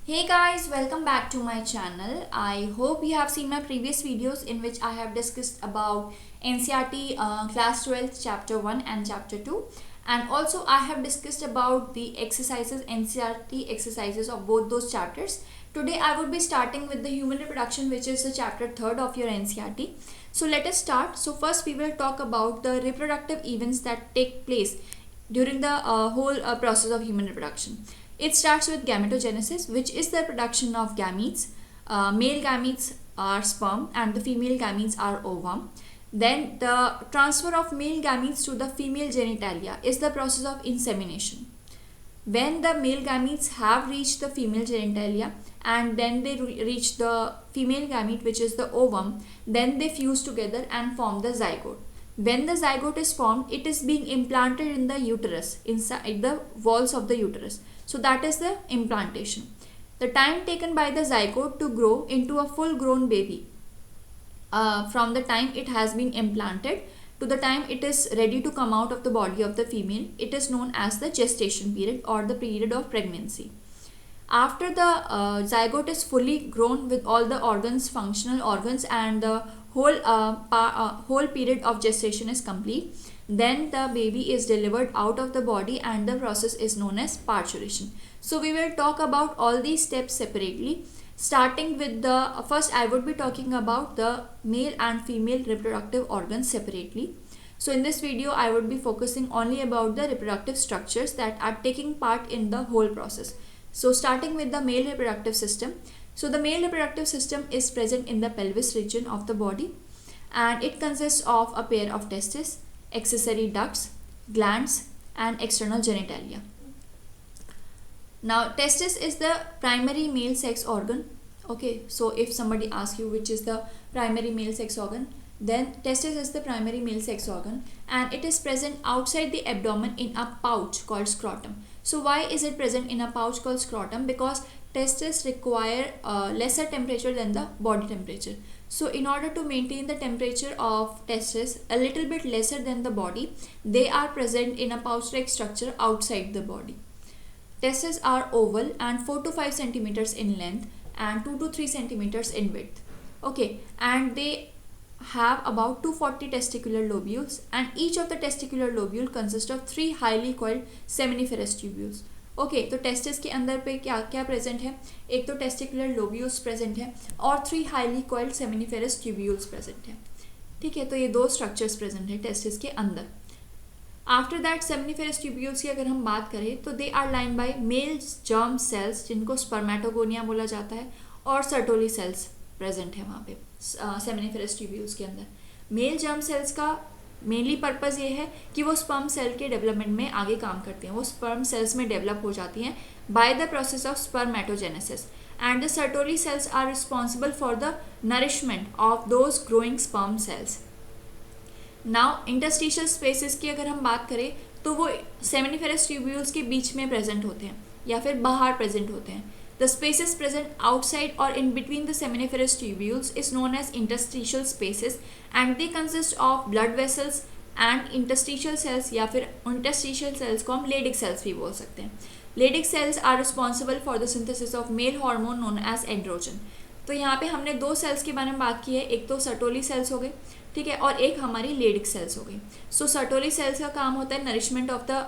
Hey guys, welcome back to my channel. I hope you have seen my previous videos in which I have discussed about NCERT class 12 chapter 1 and chapter 2, and also I have discussed about the exercises, NCERT exercises of both those chapters. Today I would be starting with the human reproduction, which is the chapter 3rd of your NCERT. So let us start. So first we will talk about the reproductive events that take place during the whole process of human reproduction. It starts with gametogenesis, which is the production of gametes. Male gametes are sperm and the female gametes are ovum. Then the transfer of male gametes to the female genitalia is the process of insemination. When the male gametes have reached the female genitalia and then they reach the female gamete, which is the ovum, then they fuse together and form the zygote. When the zygote is formed, it is being implanted in the uterus, inside the walls of the uterus. So that is the implantation. The time taken by the zygote to grow into a full grown baby, from the time it has been implanted to the time it is ready to come out of the body of the female, it is known as the gestation period or the period of pregnancy. After the zygote is fully grown with all the organs, functional organs, and the whole period of gestation is complete, then the baby is delivered out of the body and the process is known as parturition. So we will talk about all these steps separately. Starting with the first, I would be talking about the male and female reproductive organs separately. So in this video, I would be focusing only about the reproductive structures that are taking part in the whole process. So starting with the male reproductive system. So the male reproductive system is present in the pelvis region of the body, and it consists of a pair of testes, accessory ducts, glands, and external genitalia. Now testis is the primary male sex organ. Okay, so if somebody asks you which is the primary male sex organ, then testis is the primary male sex organ, and it is present outside the abdomen in a pouch called scrotum. So why is it present in a pouch called scrotum? Because testes require lesser temperature than the body temperature. So in order to maintain the temperature of testes a little bit lesser than the body, they are present in a pouch-like structure outside the body. Testes are oval and 4 to 5 centimeters in length and 2 to 3 centimeters in width. Okay, and they have about 240 testicular lobules, and each of the testicular lobule consists of 3 highly coiled seminiferous tubules. Okay, तो testis के अंदर पे क्या क्या present है? एक तो testicular lobules present है और 3 highly coiled seminiferous tubules present है. ठीक है, तो ये दो स्ट्रक्चर्स प्रेजेंट है टेस्टिस के अंदर. आफ्टर दैट सेमिनिफेरस ट्यूब्यूल्स की अगर हम बात करें तो they are line by male germ cells, जिनको स्पर्मेटोगोनिया बोला जाता है, और सर्टोली सेल्स प्रेजेंट है वहाँ पे सेमिनिफेरस ट्यूब्यूल्स के अंदर. मेल जर्म सेल्स का मेनली पर्पज़ ये है कि वो स्पर्म सेल के डेवलपमेंट में आगे काम करती हैं, वो स्पर्म सेल्स में डेवलप हो जाती हैं by the process of spermatogenesis, and the Sertoli cells are responsible for the nourishment of those growing sperm cells. Now interstitial spaces की अगर हम बात करें तो वो सेमिनिफेरस ट्यूब्यूल्स के बीच में प्रेजेंट होते हैं या फिर बाहर प्रेजेंट होते हैं. The spaces present outside or in between the seminiferous tubules is known as interstitial spaces, and they consist of blood vessels and interstitial cells, या फिर interstitial cells को हम Leydig cells भी बोल सकते हैं. Leydig cells are responsible for the synthesis of male hormone known as androgen. तो यहाँ पे हमने दो सेल्स के बारे में बात की है, एक तो सर्टोली सेल्स हो गए, ठीक है, और एक हमारी Leydig सेल्स हो गई. सो सर्टोली सेल्स का काम होता है nourishment of the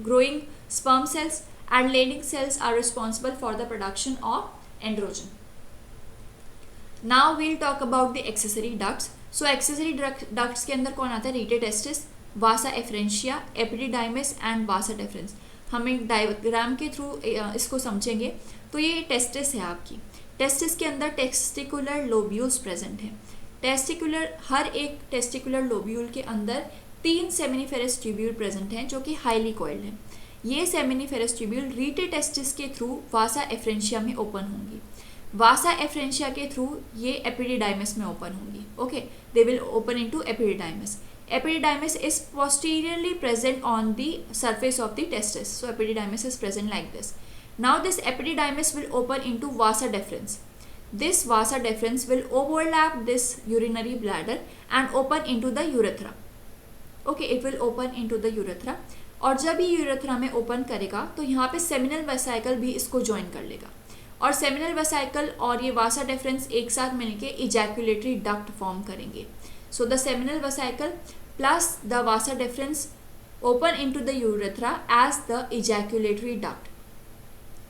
growing sperm sales, and Leydig cells are responsible for the production of androgen. Now we'll talk about the accessory ducts. So accessory ducts के अंदर कौन आता है? Rete testis, vasa efferentia, epididymis and vasa deferens. हम एक diagram के through इसको समझेंगे. तो ये टेस्टिस है आपकी. टेस्टिस के अंदर टेस्टिकुलर लोब्यूल्स प्रेजेंट हैं. हर एक टेस्टिकुलर लोब्यूल के अंदर 3 सेमिनिफेरस ट्यूब्यूल प्रेजेंट हैं जो कि हाईली कॉइल्ड हैं. ये सेमिनिफेरस ट्यूब्यूल रीटे टेस्टिस के थ्रू वासा एफ्रेंशिया में ओपन होंगी. वासा एफ्रेंशिया के थ्रू ये एपिडिडाइमिस में ओपन होंगी. Okay, they will open into epididymis. Epididymis is posteriorly present on the surface of the testis. So epididymis is present like this. Now this epididymis will open into vasa deferens. This vasa deferens will overlap this urinary bladder and open into the urethra. Okay, it will open into the urethra. और जब ये urethra में open करेगा तो यहाँ पे seminal vesicle भी इसको ज्वाइन कर लेगा. और सेमिनल वेसिकल और ये वासा डिफरेंस एक साथ मिलके इजैकुलेटरी डक्ट फॉर्म करेंगे. So the seminal vesicle plus the Vasa difference open into the urethra as the ejaculatory duct.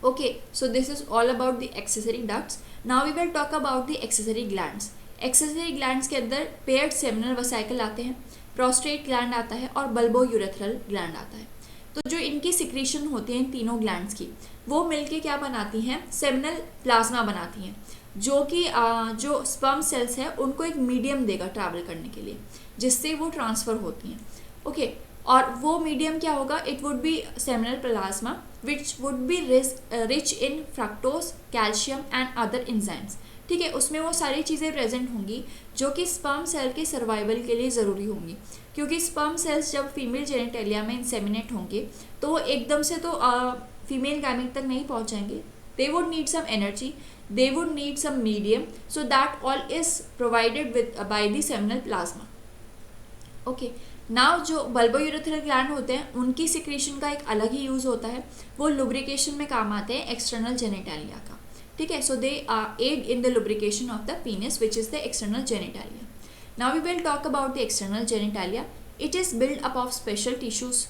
Okay, so this is all about the accessory ducts. Now we will talk about the accessory glands. Accessory glands के अंदर paired seminal vesicle आते हैं, prostate gland आता है और bulbourethral gland आता है. तो जो इनकी secretion होती है इन तीनों glands की, वो मिलके क्या बनाती हैं, seminal plasma बनाती हैं, जो कि जो sperm cells है उनको एक medium देगा travel करने के लिए, जिससे वो transfer होती हैं. Okay, और वो मीडियम क्या होगा, it would be seminal plasma which would be rich in fructose, calcium and other enzymes. ठीक है, उसमें वो सारी चीज़ें प्रेजेंट होंगी जो कि स्पर्म सेल के सर्वाइवल के लिए ज़रूरी होंगी, क्योंकि स्पर्म सेल्स जब फीमेल जेनिटेलिया में इंसेमिनेट होंगे तो वो एकदम से तो फीमेल गैमेट तक नहीं पहुंचेंगे. They would need some energy, they would need some medium, so that all is provided with by the seminal plasma. Okay, now जो बल्बोयूरेथ्रल ग्लैंड होते हैं उनकी सिक्रीशन का एक अलग ही यूज़ होता है, वो लुब्रिकेशन में काम आते हैं एक्सटर्नल जेनिटालिया का. ठीक है, so they aid in the lubrication of the penis which is the external genitalia. Now we will talk about the external genitalia. It is build up of special tissues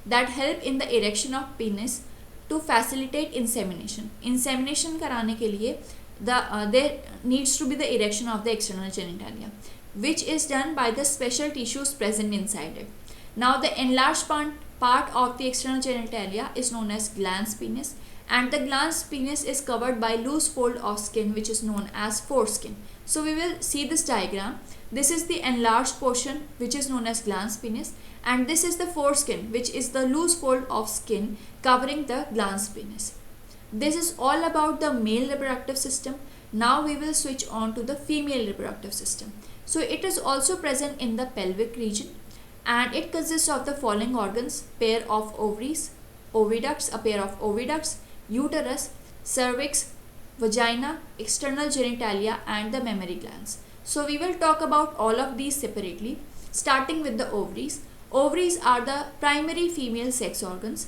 that help in the erection of penis to facilitate insemination. Insemination कराने के लिए there needs to be the erection of the external genitalia, which is done by the special tissues present inside it. Now the enlarged part of the external genitalia is known as glans penis, and the glans penis is covered by loose fold of skin which is known as foreskin. So we will see this diagram. This is the enlarged portion which is known as glans penis, and this is the foreskin which is the loose fold of skin covering the glans penis. This is all about the male reproductive system. Now we will switch on to the female reproductive system. So it is also present in the pelvic region, and it consists of the following organs: pair of ovaries, oviducts, a pair of oviducts, uterus, cervix, vagina, external genitalia and the mammary glands. So we will talk about all of these separately, starting with the ovaries. Ovaries are the primary female sex organs.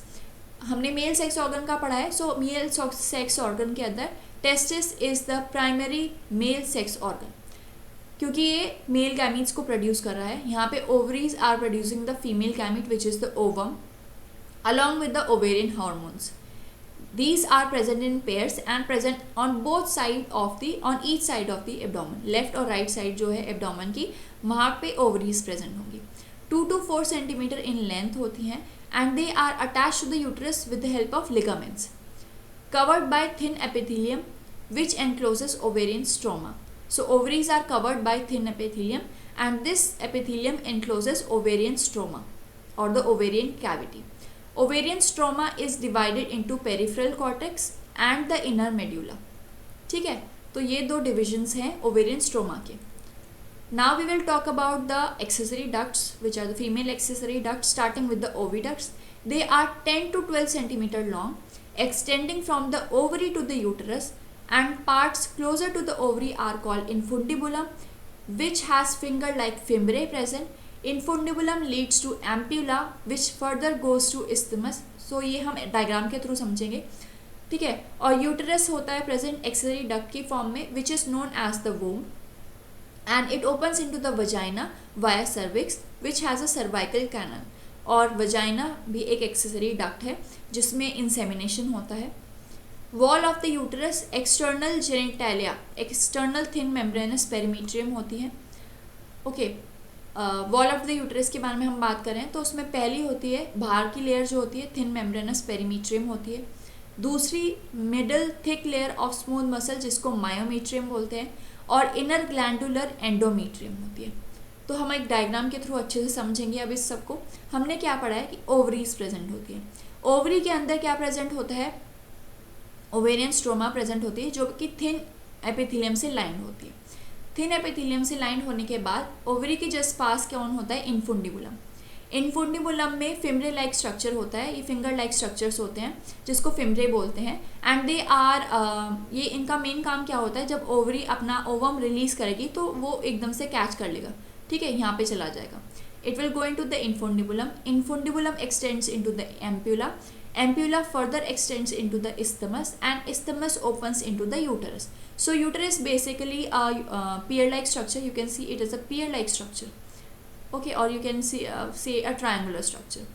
हमने male sex organ का पढ़ा है, सो male sex organ के अंदर testis is the primary male sex organ, क्योंकि ये male gametes को produce कर रहा है. यहाँ पे ovaries are producing the female gamete which is the ovum along with the ovarian hormones. These are present in pairs and present on both side of the on each side of the abdomen. Left और right side जो है abdomen की, वहाँ पे ovaries present होंगी. 2 to 4 centimetre in length होती हैं, and they are attach to the uterus with the help of ligaments, covered by thin epithelium which encloses ovarian stroma. So ovaries are covered by thin epithelium, and this epithelium encloses ovarian stroma or the ovarian cavity. Ovarian stroma is divided into peripheral cortex and the inner medulla. ठीक है, तो ये दो divisions हैं ovarian stroma के. Now we will talk about the accessory ducts, which are the female accessory ducts, starting with the oviducts. They are 10 to 12 centimeter long, extending from the ovary to the uterus, and parts closer to the ovary are called infundibulum, which has finger-like fimbriae present. Infundibulum leads to ampulla, which further goes to isthmus. So ये हम diagram के through समझेंगे. ठीक है, और uterus होता है present accessory duct की फॉर्म में, which is known as the womb, and it opens into the vagina via cervix which has a cervical canal. और वजाइना भी एक एक्सेसरी डक्ट है जिसमें इंसेमिनेशन होता है. Wall of the uterus, external genitalia, external thin membranous perimetrium होती है. Okay, wall of the uterus के बारे में हम बात करें तो उसमें पहली होती है बाहर की लेयर जो होती है थिन मेम्ब्रेनस पेरीमीट्रियम होती है. दूसरी middle thick layer of smooth muscle जिसको मायोमीट्रियम बोलते हैं, और इनर ग्लैंडुलर एंडोमीट्रियम होती है. तो हम एक डायग्राम के थ्रू अच्छे से समझेंगे. अब इस सबको हमने क्या पढ़ा है कि ओवरीज प्रेजेंट होती है. ओवरी के अंदर क्या प्रेजेंट होता है, ओवेरियन स्ट्रोमा प्रेजेंट होती है जो कि थिन एपिथेलियम से लाइन होती है. थिन एपिथेलियम से लाइन होने के बाद ओवरी के जस्ट पास कौन होता है, इनफुंडिबुलम. इनफुंडिबुलम में फिमरे लाइक स्ट्रक्चर होता है, ये फिंगर लाइक स्ट्रक्चर्स होते हैं जिसको फिमरे बोलते हैं. एंड दे आर ये इनका मेन काम क्या होता है, जब ओवरी अपना ओवम रिलीज करेगी तो वो एकदम से कैच कर लेगा. ठीक है, यहाँ पे चला जाएगा. It will go into the infundibulum. Infundibulum extends into the ampulla. ampulla further extends into the isthmus and isthmus opens into the uterus. So uterus basically a pear-like structure. You can see it is a pear-like structure, okay, or you can see say a triangular structure.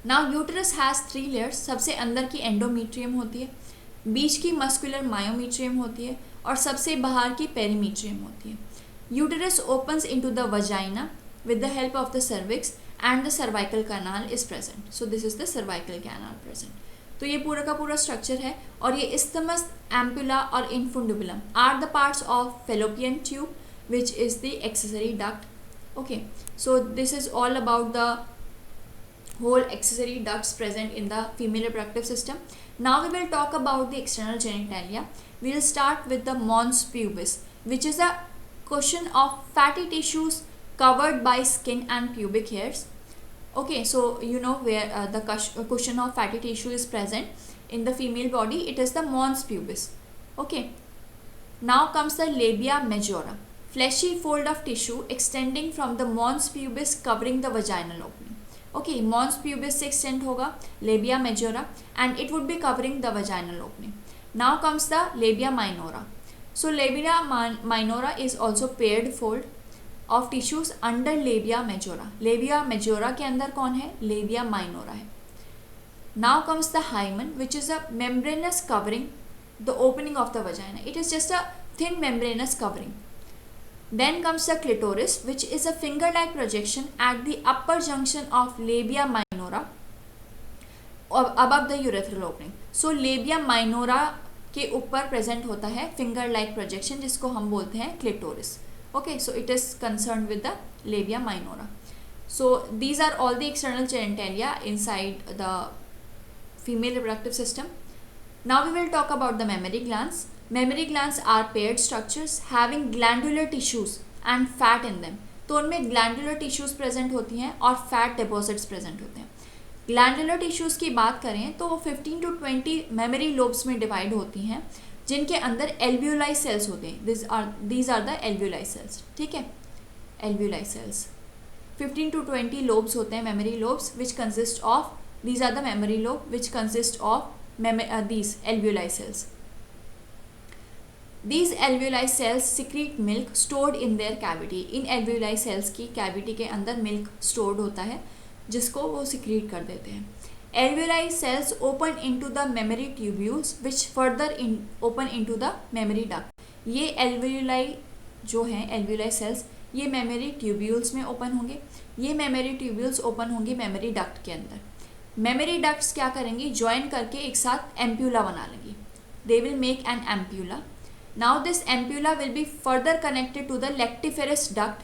Now uterus has 3 layers. सबसे अंदर की endometrium होती है, बीच की muscular myometrium होती है और सबसे बाहर की पेरीमीट्रियम होती है. Uterus opens into the vagina with the help of the cervix and the cervical canal is present. So this is the cervical canal present. तो ये पूरा का पूरा स्ट्रक्चर है. और ये isthmus, ampulla और infundibulum are the parts of fallopian tube which is the accessory duct. Okay, so this is all about the whole accessory ducts present in the female reproductive system. Now we will talk about the external genitalia. We will start with the mons pubis, which is a cushion of fatty tissues covered by skin and pubic hairs. Okay, so you know where the cushion of fatty tissue is present in the female body. It is the mons pubis. Okay, now comes the labia majora, fleshy fold of tissue extending from the mons pubis covering the vaginal opening. Okay, mons pubis से extend होगा labia majora and it would be covering the vaginal opening. Now comes the labia minora. So labia minora is also paired fold of tissues under labia majora. Labia majora के अंदर कौन है? labia minora है. Now comes the hymen, which is a membranous covering the opening of the vagina. It is just a thin membranous covering. Then comes the clitoris, which is a finger-like projection at the upper junction of labia minora above the urethral opening. So labia minora के ऊपर present होता है finger like projection, जिसको हम बोलते हैं clitoris. Okay, so it is concerned with the labia minora. So these are all the external genitalia inside the female reproductive system. Now we will talk about the mammary glands. Mammary glands are paired structures having glandular tissues and fat in them. तो उनमें glandular tissues present होती हैं और fat deposits present होते हैं. Glandular tissues की बात करें तो वो 15 to 20 mammary lobes में divide होती हैं, जिनके अंदर एल्वियोलाई सेल्स होते हैं. These are the alveoli cells. ठीक है, एल्वियोलाई सेल्स 15 to 20 लोब्स होते हैं, memory lobes, which consist of, these are the memory lobe which consist of these alveoli cells. These alveoli cells secrete milk stored in their cavity. इन alveoli cells की cavity के अंदर milk stored होता है, जिसको वो सिक्रीट कर देते हैं. Alveoli cells open into the mammary tubules which further open into the mammary duct. ये alveoli जो हैं alveoli cells, ये mammary tubules में open होंगे. ये mammary tubules open होंगे mammary duct के अंदर. Mammary ducts क्या करेंगी? Join करके एक साथ ampulla बना लेंगी. They will make an ampulla. Now this ampulla will be further connected to the lactiferous duct.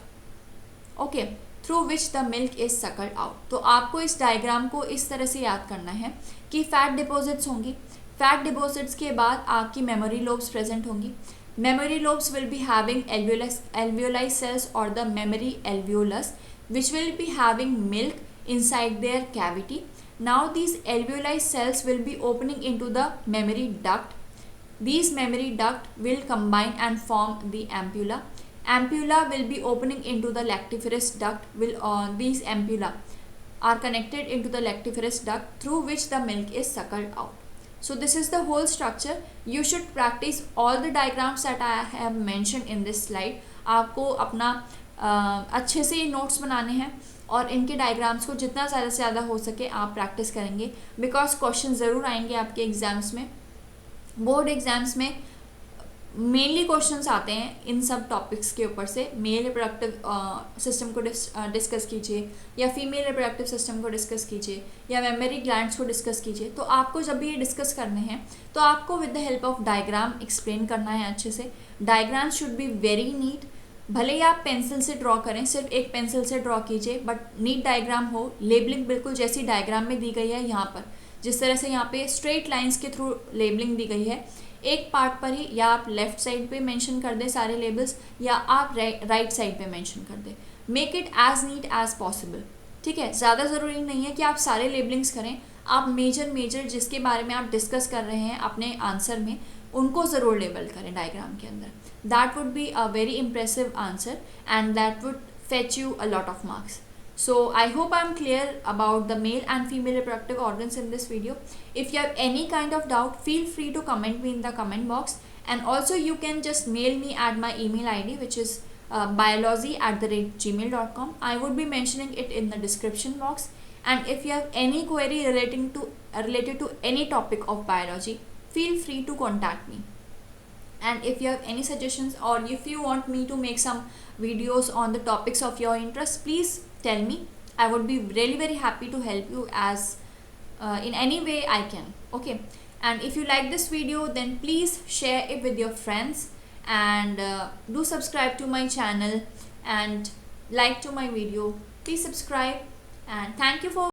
Okay, through which the milk is suckled out. तो आपको इस डायग्राम को इस तरह से याद करना है कि फैट डिपॉजिट्स होंगी. फैट डिपॉजिट्स के बाद आपकी मेमोरी लोब्स प्रेजेंट होंगी. Memory lobes will be having alveoli cells or the memory alveolus which will be having milk inside their cavity. Now these alveoli cells will be opening into the memory duct. These memory duct will combine and form the ampulla. Ampulla will be opening into the lactiferous duct. These ampulla are connected into the lactiferous duct through which the milk is suckled out. So this is the whole structure. You should practice all the diagrams that I have mentioned in this slide. आपको अपना अच्छे से notes बनाने हैं और इनके diagrams को जितना ज़्यादा से ज़्यादा हो सके आप प्रैक्टिस करेंगे, बिकॉज क्वेश्चन ज़रूर आएंगे आपके एग्जाम्स में. बोर्ड एग्जाम्स में मेनली क्वेश्चंस आते हैं इन सब टॉपिक्स के ऊपर से. मेल रिप्रोडक्टिव सिस्टम को डिस्कस कीजिए, या फीमेल रिप्रोडक्टिव सिस्टम को डिस्कस कीजिए, या मेमोरी ग्लैंड्स को डिस्कस कीजिए. तो आपको जब भी ये डिस्कस करने हैं तो आपको with the help of diagram explain करना है अच्छे से. Diagram should be very neat. भले ही आप पेंसिल से ड्रॉ करें, सिर्फ एक पेंसिल से ड्रॉ कीजिए, बट नीट डायग्राम हो. लेबलिंग बिल्कुल जैसी डायग्राम में दी गई है यहाँ पर, जिस तरह से यहाँ पे स्ट्रेट लाइन्स के थ्रू लेबलिंग दी गई है, एक पार्ट पर ही या आप लेफ्ट साइड पे मेंशन कर दें सारे लेबल्स, या आप राइट साइड पे मेंशन कर दें. Make it as neat as possible. ठीक है, ज़्यादा ज़रूरी नहीं है कि आप सारे लेबलिंग्स करें. आप मेजर जिसके बारे में आप डिस्कस कर रहे हैं अपने आंसर में, उनको ज़रूर लेबल करें डायग्राम के अंदर. That would be a very impressive answer and that would fetch you a lot of marks. So I hope I'm clear about the male and female reproductive organs in this video. If you have any kind of doubt, feel free to comment me in the comment box, and also you can just mail me at my email ID, which is biolozee@gmail.com. I would be mentioning it in the description box. And if you have any query related to any topic of biology, feel free to contact me. And if you have any suggestions, or if you want me to make some videos on the topics of your interest, please tell me. I would be really very happy to help you as in any way I can. Okay, and if you like this video, then please share it with your friends, and do subscribe to my channel and like to my video. Please subscribe, and thank you for